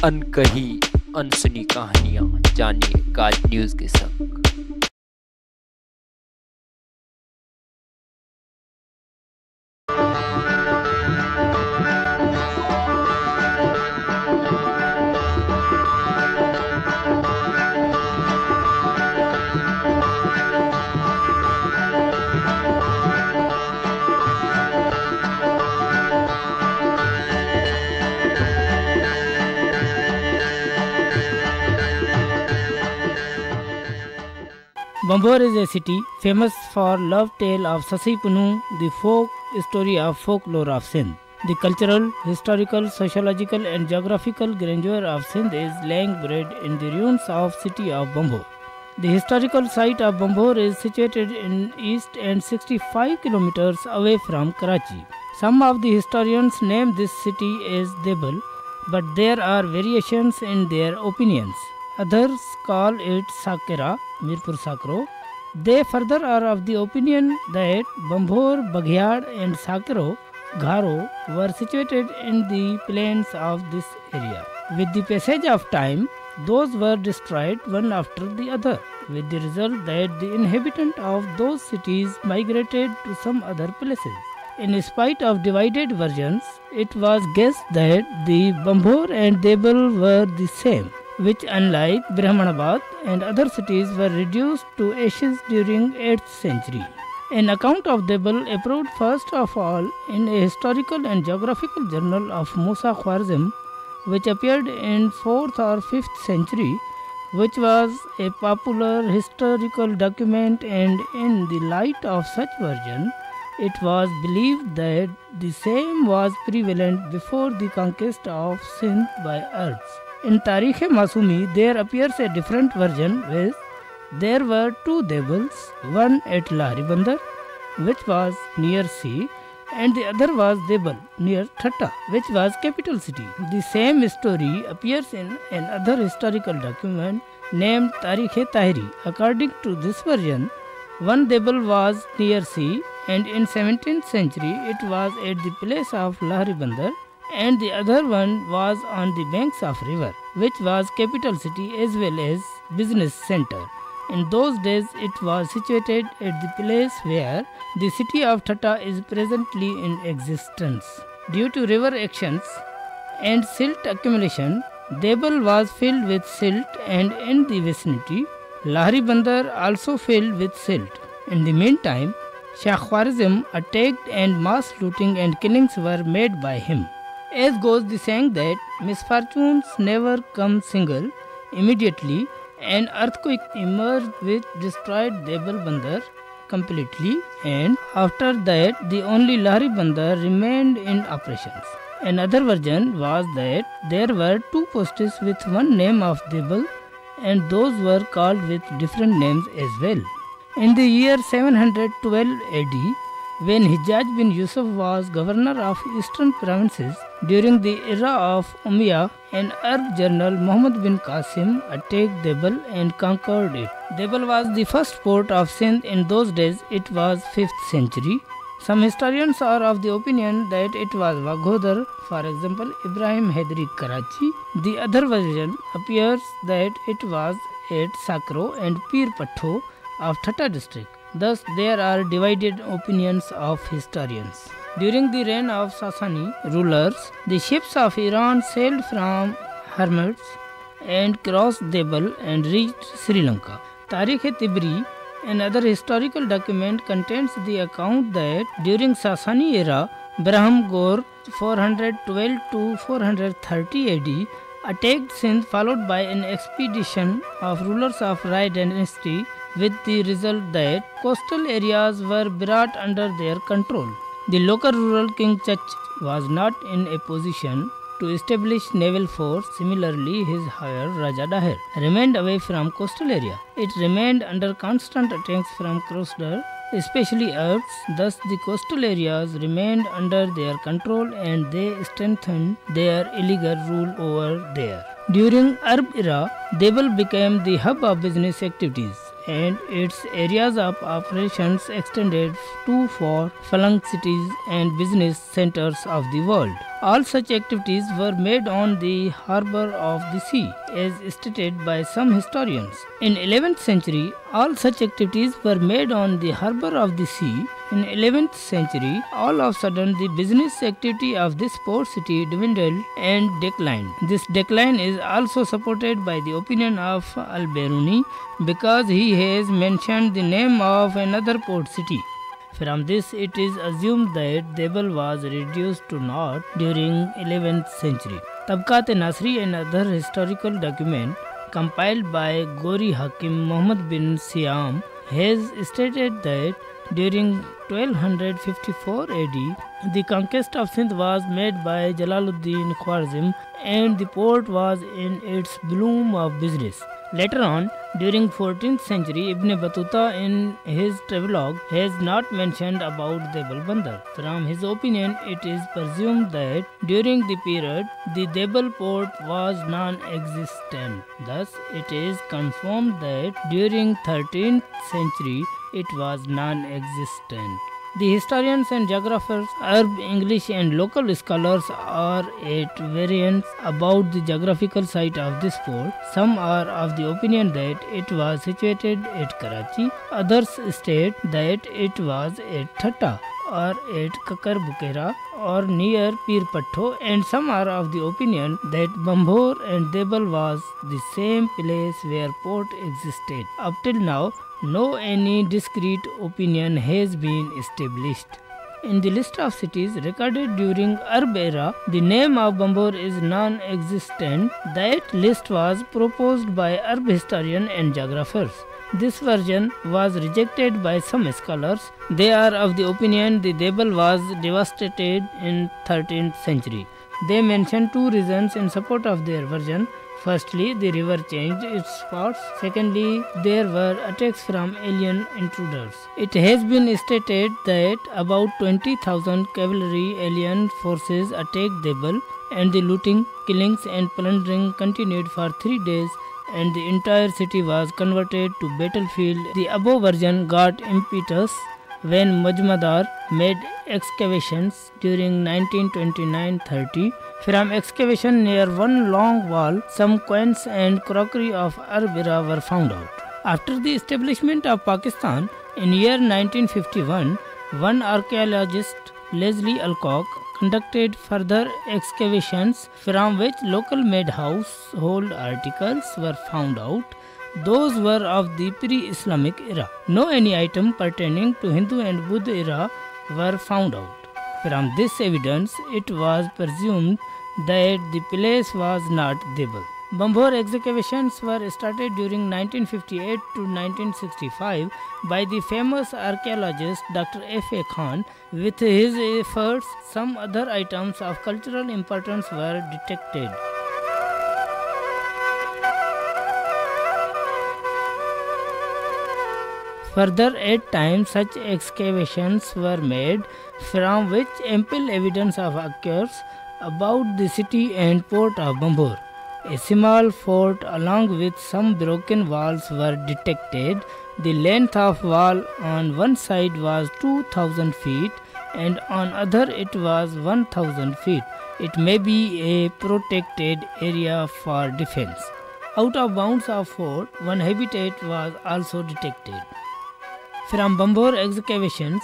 अनकही अनसुनी कहानियां जानिए काज न्यूज के संग। Bhanbhore is a city famous for love tale of Sasi Punu, the folk story of folklore of Sindh. The cultural, historical, sociological and geographical grandeur of Sindh is laying buried in the ruins of city of Bhanbhore. The historical site of Bhanbhore is situated in east and 65 kilometers away from Karachi. Some of the historians name this city as Debal, but there are variations in their opinions. Others call it Sakera, Mirpur Sakro. They further are of the opinion that Bhanbhore, Baghyad and Sakero, Gharo were situated in the plains of this area. With the passage of time, those were destroyed one after the other, with the result that the inhabitants of those cities migrated to some other places. In spite of divided versions, it was guessed that the Bhanbhore and Debal were the same, which unlike Brahmanabad and other cities were reduced to ashes during 8th century. An account of Debal appeared first of all in a historical and geographical journal of Musa Khwarizm, which appeared in 4th or 5th century, which was a popular historical document, and in the light of such version, it was believed that the same was prevalent before the conquest of Sindh by Arabs. In Tarikh-e-Masumi, there appears a different version where there were two Debals, one at Lahri Bandar, which was near sea, and the other was Debal near Thatta, which was capital city. The same story appears in another historical document named Tarikh-e-Tahiri. According to this version, one Debal was near sea, and in 17th century it was at the place of Lahri Bandar, and the other one was on the banks of river, which was capital city as well as business center. In those days it was situated at the place where the city of Thatta is presently in existence. Due to river actions and silt accumulation, Debal was filled with silt, and in the vicinity, Lahri Bandar also filled with silt. In the meantime, Shah Khwarizm attacked and mass looting and killings were made by him. As goes the saying that misfortunes never come single. Immediately, an earthquake emerged which destroyed Debal Bandar completely, and after that the only Lahri Bandar remained in operations. Another version was that there were two postes with one name of Debal, and those were called with different names as well. In the year 712 AD, when Hijjaj bin Yusuf was governor of eastern provinces during the era of Umayyad, an Arab general Muhammad bin Qasim attacked Debal and conquered it. Debal was the first port of Sindh. In those days it was 5th century. Some historians are of the opinion that it was Waghodar, for example Ibrahim Haidari Karachi. The other version appears that it was at Sakro and Pir Patho of Thatta district. Thus, there are divided opinions of historians. During the reign of Sasani rulers, the ships of Iran sailed from Hermits and crossed Debal and reached Sri Lanka. Tarikh-e-Tibri, another historical document, contains the account that during Sasani era, Braham Ghor 412 to 430 AD attacked Sindh, followed by an expedition of rulers of Rai dynasty, with the result that coastal areas were brought under their control. The local rural king Chach was not in a position to establish naval force. Similarly, his heir Raja Daher remained away from coastal area. It remained under constant attacks from crossers, especially Arabs. Thus, the coastal areas remained under their control, and they strengthened their illegal rule over there. During Arab era, Debal became the hub of business activities. and its areas of operations extended to four flung cities and business centers of the world. All such activities were made on the harbor of the sea, as stated by some historians. In 11th century, all such activities were made on the harbor of the sea. In 11th century, all of a sudden the business activity of this port city dwindled and declined. This decline is also supported by the opinion of Al-Biruni because he has mentioned the name of another port city. From this, it is assumed that Debal was reduced to naught during 11th century. Tabqat-e-Nasri and other historical document compiled by Gori Hakim Muhammad bin Siam has stated that during 1254 AD, the conquest of Sindh was made by Jalaluddin Khwarizm and the port was in its bloom of business. Later on, during 14th century, Ibn Battuta in his travelogue has not mentioned about Debal Bandar. From his opinion, it is presumed that during the period, the Debal port was non-existent. Thus, it is confirmed that during 13th century, it was non-existent. The historians and geographers, Arab, English and local scholars are at variance about the geographical site of this port. Some are of the opinion that it was situated at Karachi, others state that it was at Thatta or at Kakar Bukera or near Pir Patho, and some are of the opinion that Bhanbhore and Debal was the same place where port existed. Up till now, no any discrete opinion has been established. In the list of cities recorded during Arab era, the name of Bhanbhore is non-existent. That list was proposed by Arab historians and geographers. This version was rejected by some scholars. They are of the opinion the Debal was devastated in 13th century. They mention two reasons in support of their version. Firstly, the river changed its spots. Secondly, there were attacks from alien intruders. It has been stated that about 20,000 cavalry alien forces attacked Debal, and the looting, killings and plundering continued for 3 days, and the entire city was converted to battlefield. The above version got impetus when Majmadar made excavations during 1929-30. From excavation near one long wall, some coins and crockery of Arab era were found out. After the establishment of Pakistan in year 1951, one archaeologist, Leslie Alcock, conducted further excavations from which local-made household articles were found out. Those were of the pre-Islamic era. No any item pertaining to Hindu and Buddha era were found out. From this evidence, it was presumed that the place was not Debal. Bhanbhore excavations were started during 1958 to 1965 by the famous archaeologist Dr. F.A. Khan. With his efforts, some other items of cultural importance were detected. Further, at times such excavations were made from which ample evidence occurs about the city and port of Bhanbhore. A small fort along with some broken walls were detected. The length of wall on one side was 2,000 feet and on other it was 1,000 feet. It may be a protected area for defense. Out of bounds of fort, one habitat was also detected. From Bhanbhore excavations,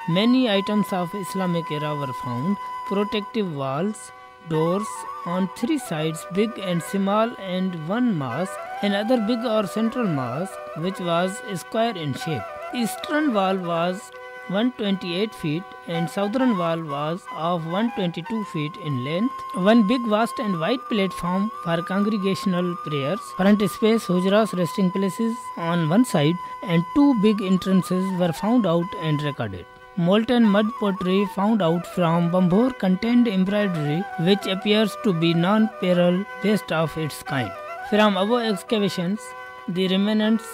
many items of Islamic era were found. Protective walls, doors on 3 sides, big and small, and one mosque, another big or central mosque which was square in shape. Eastern wall was 128 feet and southern wall was of 122 feet in length. One big vast and wide platform for congregational prayers, front space, hujras, resting places on one side, and 2 big entrances were found out and recorded. Molten mud pottery found out from Bhanbhore contained embroidery which appears to be non-pearl best of its kind. From above excavations, the remnants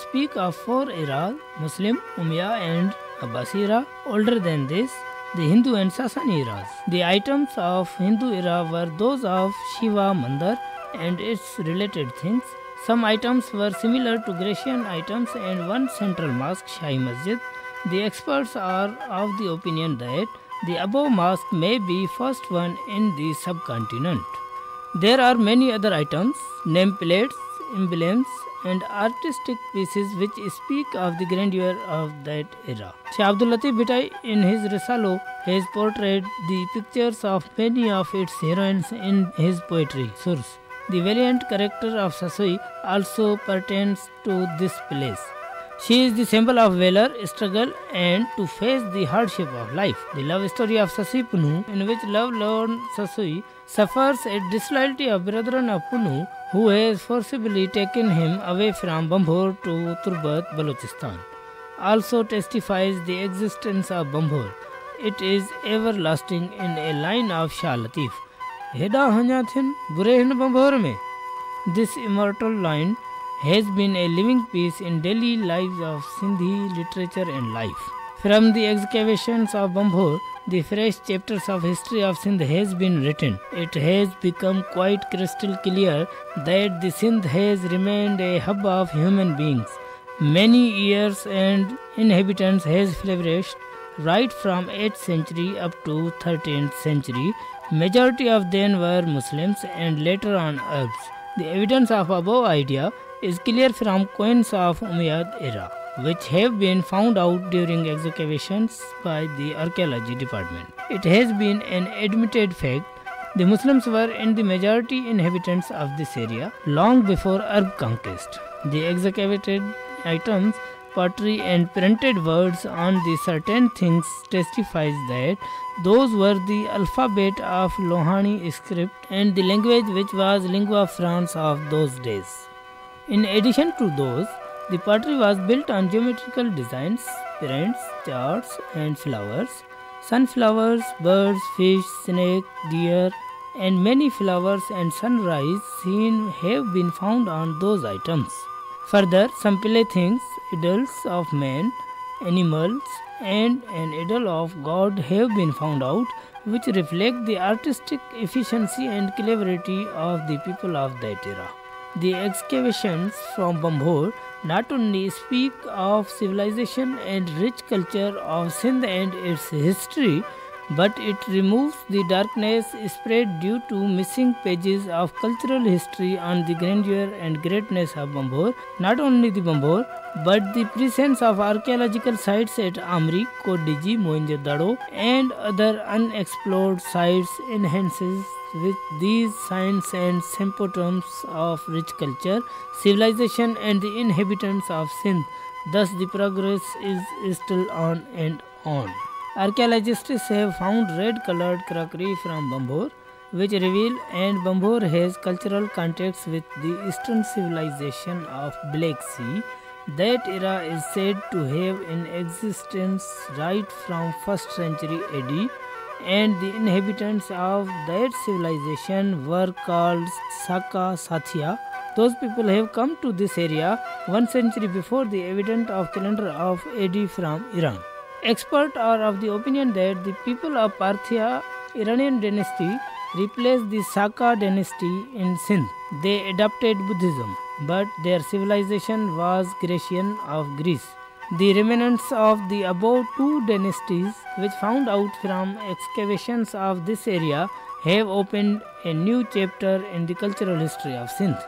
speak of 4 eras, Muslim, Umayyad and Abbasi era. Older than this, the Hindu and Sasani eras. The items of Hindu era were those of Shiva Mandar and its related things. Some items were similar to Grecian items and one central mosque, Shahi Masjid. The experts are of the opinion that the above mosque may be first one in the subcontinent. There are many other items, nameplates, emblems, and artistic pieces which speak of the grandeur of that era. Shah Abdul Latif Bhitai in his Risalo has portrayed the pictures of many of its heroines in his poetry, Surs. The valiant character of Sasui also pertains to this place. She is the symbol of valor, struggle, and to face the hardship of life. The love story of Sasi Punu, in which love-lorn Sasui suffers at disloyalty of brethren of Punu, who has forcibly taken him away from Bhanbhore to Turbat, Balochistan, also testifies the existence of Bhanbhore. It is everlasting in a line of Shah Latif. Heda Hanyathin Burehin Bhanbhore me. This immortal line has been a living piece in daily lives of Sindhi literature and life. From the excavations of Bhanbhore, the fresh chapters of history of Sindh has been written. It has become quite crystal clear that the Sindh has remained a hub of human beings. Many years and inhabitants has flourished right from 8th century up to 13th century. Majority of them were Muslims and later on Arabs. The evidence of above idea is clear from coins of Umayyad era, which have been found out during excavations by the archaeology department. It has been an admitted fact the Muslims were in the majority inhabitants of this area long before Arab conquest. The excavated items, pottery and printed words on the certain things testifies that those were the alphabet of Lohani script and the language which was lingua franca of those days. In addition to those, the pottery was built on geometrical designs, prints, charts and flowers. Sunflowers, birds, fish, snake, deer and many flowers and sunrise scene have been found on those items. Further, some playthings, idols of man, animals and an idol of God have been found out which reflect the artistic efficiency and cleverity of the people of that era. The excavations from Bhanbhore not only speak of civilization and rich culture of Sindh and its history, but it removes the darkness spread due to missing pages of cultural history on the grandeur and greatness of Bhanbhore. Not only the Bhanbhore, but the presence of archaeological sites at Amri, Kodiji, Mohenjo-daro and other unexplored sites enhances with these signs and symptoms of rich culture, civilization and the inhabitants of Sindh. Thus the progress is still on and on. Archaeologists have found red-colored crockery from Bhanbhore, which reveal and Bhanbhore has cultural context with the eastern civilization of Black Sea. That era is said to have in existence right from 1st century AD, and the inhabitants of that civilization were called Saka Sathya. Those people have come to this area 1 century before the advent of calendar of AD from Iran. Experts are of the opinion that the people of Parthia Iranian dynasty replaced the Saka dynasty in Sindh. They adopted Buddhism, but their civilization was Grecian of Greece. The remnants of the above two dynasties, which found out from excavations of this area, have opened a new chapter in the cultural history of Sindh.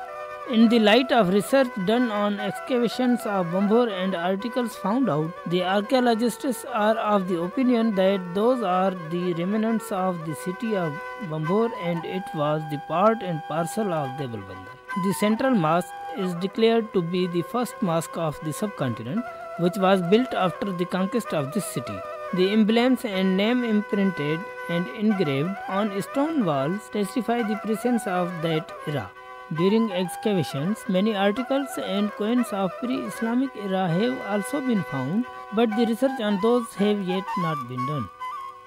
In the light of research done on excavations of Bhanbhore and articles found out, the archaeologists are of the opinion that those are the remnants of the city of Bhanbhore and it was the part and parcel of Devalbandar. The central mosque is declared to be the first mosque of the subcontinent, which was built after the conquest of this city. The emblems and name imprinted and engraved on stone walls testify the presence of that era. During excavations, many articles and coins of pre-Islamic era have also been found, but the research on those have yet not been done.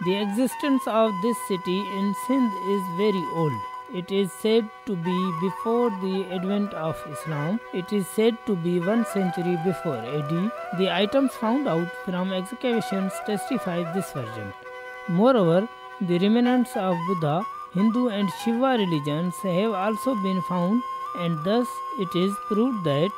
The existence of this city in Sindh is very old. It is said to be before the advent of Islam. It is said to be 1 century before AD. The items found out from excavations testify this version. Moreover, the remnants of Buddha, Hindu and Shiva religions have also been found and thus it is proved that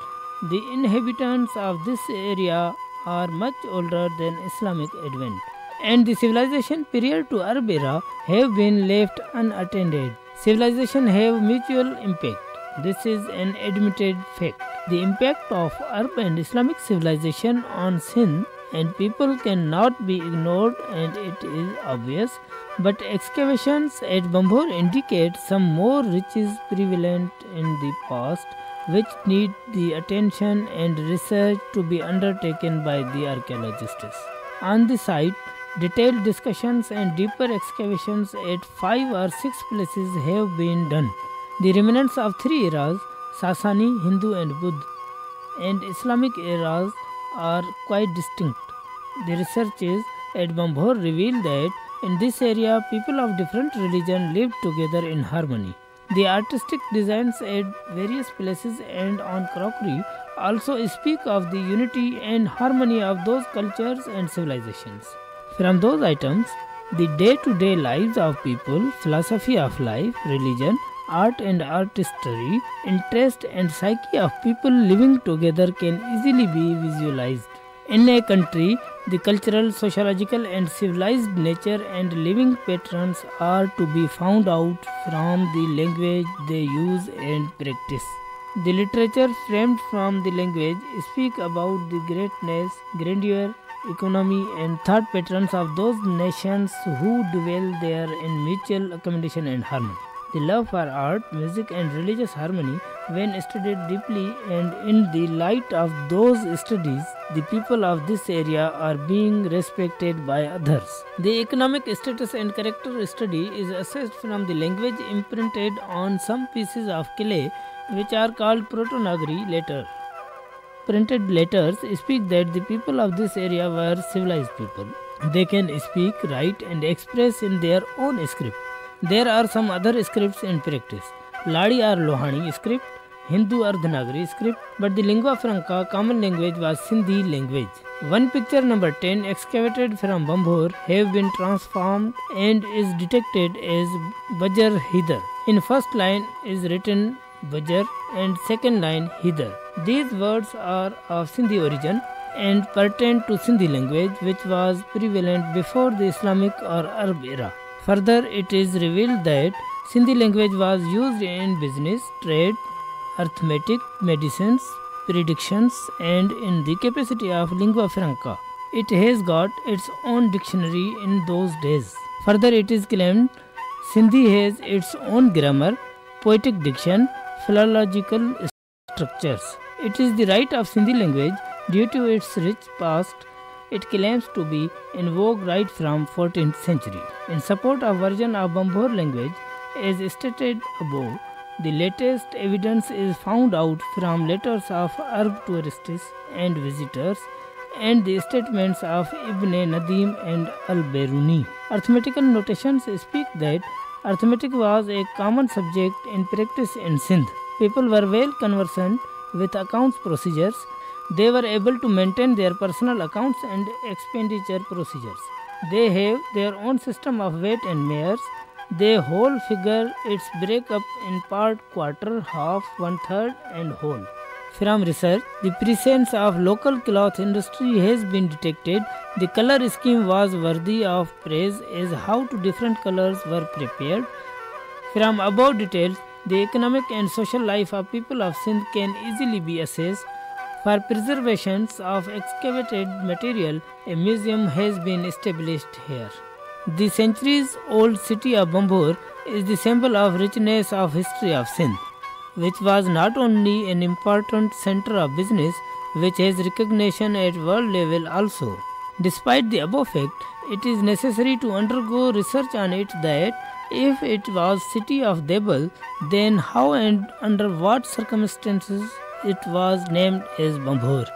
the inhabitants of this area are much older than Islamic advent. And the civilization prior to Arab era have been left unattended. Civilization have mutual impact. This is an admitted fact. The impact of Arab and Islamic civilization on Sindh and people cannot be ignored, and it is obvious. But excavations at Bhanbhore indicate some more riches prevalent in the past, which need the attention and research to be undertaken by the archaeologists. On the site, detailed discussions and deeper excavations at 5 or 6 places have been done. The remnants of 3 eras, Sasani, Hindu and Buddha, and Islamic eras are quite distinct. The researches at Bhanbhore reveal that in this area people of different religions lived together in harmony. The artistic designs at various places and on crockery also speak of the unity and harmony of those cultures and civilizations. From those items, the day-to-day lives of people, philosophy of life, religion, art and artistry, interest and psyche of people living together can easily be visualized. In a country, the cultural, sociological and civilized nature and living patterns are to be found out from the language they use and practice. The literature framed from the language speak about the greatness, grandeur, economy and thought patterns of those nations who dwell there in mutual accommodation and harmony. The love for art, music and religious harmony, when studied deeply and in the light of those studies, the people of this area are being respected by others. The economic status and character study is assessed from the language imprinted on some pieces of clay which are called proto-Nagari letters. Printed letters speak that the people of this area were civilized people. They can speak, write and express in their own script. There are some other scripts in practice. Ladi or Lohani script, Hindu or Dhanagari script, but the lingua franca common language was Sindhi language. One picture number 10 excavated from Bhanbhore have been transformed and is detected as Bajar Hidar. In first line is written Bajar and second line Hidar. These words are of Sindhi origin and pertain to Sindhi language which was prevalent before the Islamic or Arab era. Further, it is revealed that Sindhi language was used in business, trade, arithmetic, medicines, predictions and in the capacity of lingua franca. It has got its own dictionary in those days. Further, it is claimed Sindhi has its own grammar, poetic diction, philological structures. It is the right of Sindhi language due to its rich past. It claims to be in vogue right from 14th century. In support of version of Bhanbhore language, as stated above, the latest evidence is found out from letters of Arab tourists and visitors and the statements of Ibn Nadim and Al-Biruni. Arithmetical notations speak that arithmetic was a common subject in practice in Sindh. People were well conversant with accounts procedures. They were able to maintain their personal accounts and expenditure procedures. They have their own system of weight and measures. They whole figure its breakup in part, quarter, half, one-third and whole. From research, the presence of local cloth industry has been detected. The color scheme was worthy of praise as how two different colors were prepared. From above details, the economic and social life of people of Sindh can easily be assessed. For preservation of excavated material, a museum has been established here. The centuries-old city of Bhanbhore is the symbol of richness of history of Sindh, which was not only an important center of business, which has recognition at world level also. Despite the above fact, it is necessary to undergo research on it that if it was city of Debal, then how and under what circumstances it was named as Bhanbhore.